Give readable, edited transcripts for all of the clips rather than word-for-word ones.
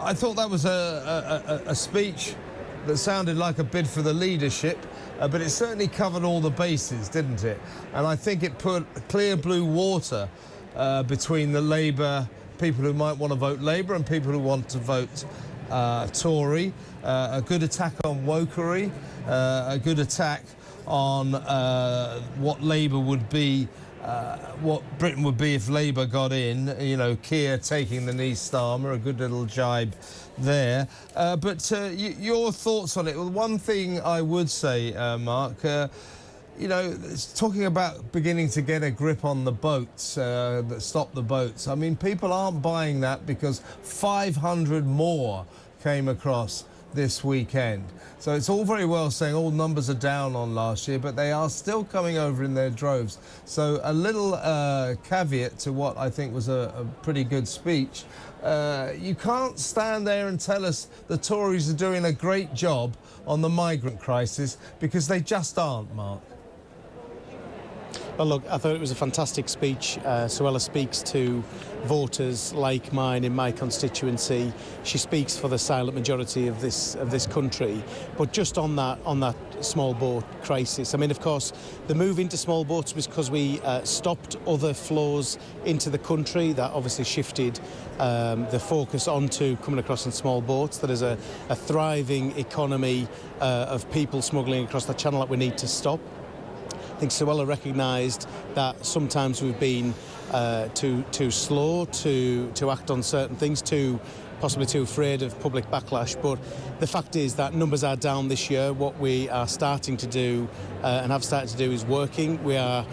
I thought that was a speech that sounded like a bid for the leadership, but it certainly covered all the bases, didn't it? And I think it put clear blue water between the Labour, people who might want to vote Labour and people who want to vote Tory. A good attack on Wokery, a good attack on what Labour would be, what Britain would be if Labour got in, you know, Keir taking the knee Starmer, a good little jibe there. But your thoughts on it? Well, one thing I would say, Mark, you know, it's talking about beginning to get a grip on the boats, that stop the boats. I mean, people aren't buying that because 500 more came across this weekend. So it's all very well saying all numbers are down on last year, but they are still coming over in their droves. So a little caveat to what I think was a pretty good speech. You can't stand there and tell us the Tories are doing a great job on the migrant crisis, because they just aren't, Mark. Well, look, I thought it was a fantastic speech. Suella speaks to voters like mine in my constituency. She speaks for the silent majority of this country. But just on that small boat crisis, I mean, of course, the move into small boats was because we stopped other flows into the country. That obviously shifted the focus onto coming across in small boats. There is a thriving economy of people smuggling across the channel that we need to stop. I think Suella recognised that sometimes we've been too slow to act on certain things, possibly too afraid of public backlash. But the fact is that numbers are down this year. What we are starting to do and have started to do is working. We are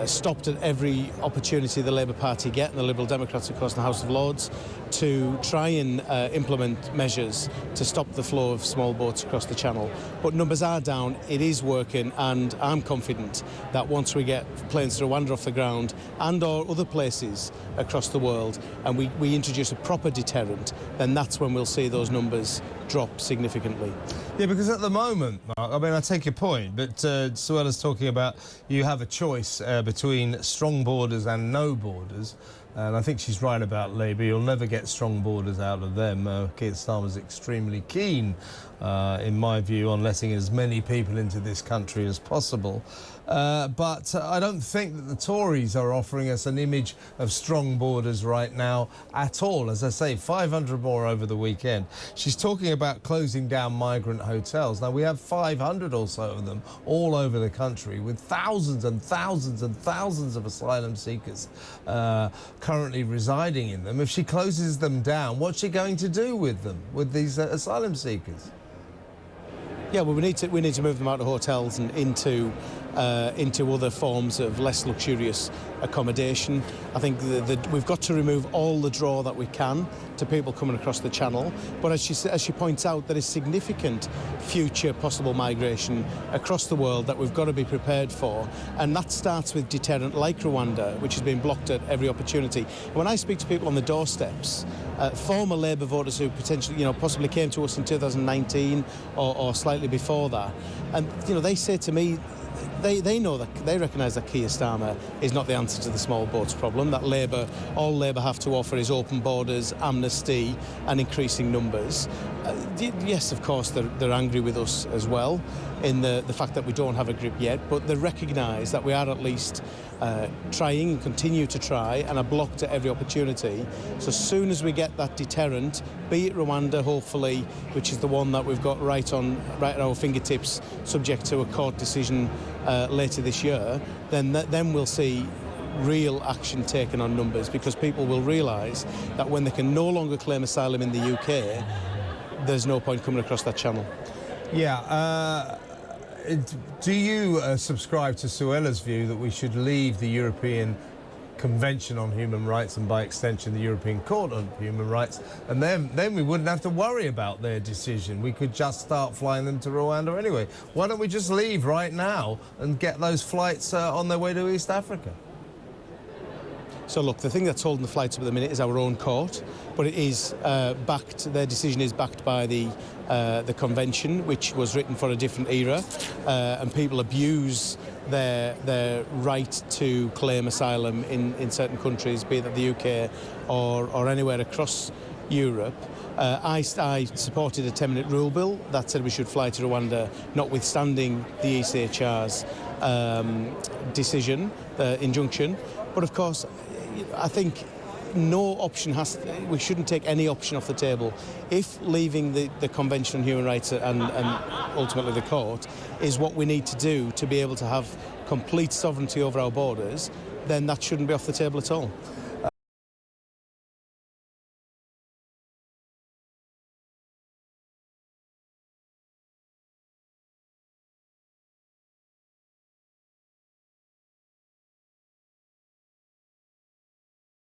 stopped at every opportunity the Labour Party get, and the Liberal Democrats, of course, in the House of Lords, to try and implement measures to stop the flow of small boats across the Channel. But numbers are down, it is working, and I'm confident that once we get planes to Rwanda off the ground and or other places across the world, and we introduce a proper deterrent, then that's when we'll see those numbers drop significantly. Yeah, because at the moment, Mark, I mean, I take your point, but Suella's talking about you have a choice between strong borders and no borders. And I think she's right about Labour. You'll never get strong borders out of them. Keir Starmer's extremely keen, in my view, on letting as many people into this country as possible. But I don't think that the Tories are offering us an image of strong borders right now at all. As I say, 500 more over the weekend. She's talking about closing down migrant hotels. Now, we have 500 or so of them all over the country, with thousands and thousands and thousands of asylum seekers currently residing in them. If she closes them down, what's she going to do with them, with these asylum seekers? Yeah, well, we need to move them out of hotels and into other forms of less luxurious accommodation. I think that we've got to remove all the draw that we can to people coming across the Channel. But as she points out, there is significant future possible migration across the world that we've got to be prepared for, and that starts with deterrent like Rwanda, which has been blocked at every opportunity. When I speak to people on the doorsteps, former Labour voters who potentially, possibly came to us in 2019 or slightly before that, and they say to me, they know that they recognise that Keir Starmer is not the answer to the small boats problem, that all Labour have to offer is open borders, amnesty and increasing numbers. Yes, of course, they're angry with us as well in the fact that we don't have a grip yet, but they recognise that we are at least trying and continue to try and are blocked at every opportunity. So as soon as we get that deterrent, be it Rwanda, hopefully, which is the one that we've got right at our fingertips, subject to a court decision later this year, then we'll see real action taken on numbers, because people will realise that when they can no longer claim asylum in the UK, there's no point coming across that channel. Yeah, do you subscribe to Suella's view that we should leave the European Convention on Human Rights and, by extension, the European Court on Human Rights, and then we wouldn't have to worry about their decision? We could just start flying them to Rwanda anyway. Why don't we just leave right now and get those flights on their way to East Africa? So look, the thing that's holding the flights up at the minute is our own court, but it is backed. Their decision is backed by the convention, which was written for a different era, and people abuse their right to claim asylum in certain countries, be it the UK or anywhere across Europe. I supported a 10-minute rule bill that said we should fly to Rwanda, notwithstanding the ECHR's decision, injunction. But of course, I think no option we shouldn't take any option off the table. If leaving the Convention on Human Rights and ultimately the court is what we need to do to be able to have complete sovereignty over our borders, then that shouldn't be off the table at all.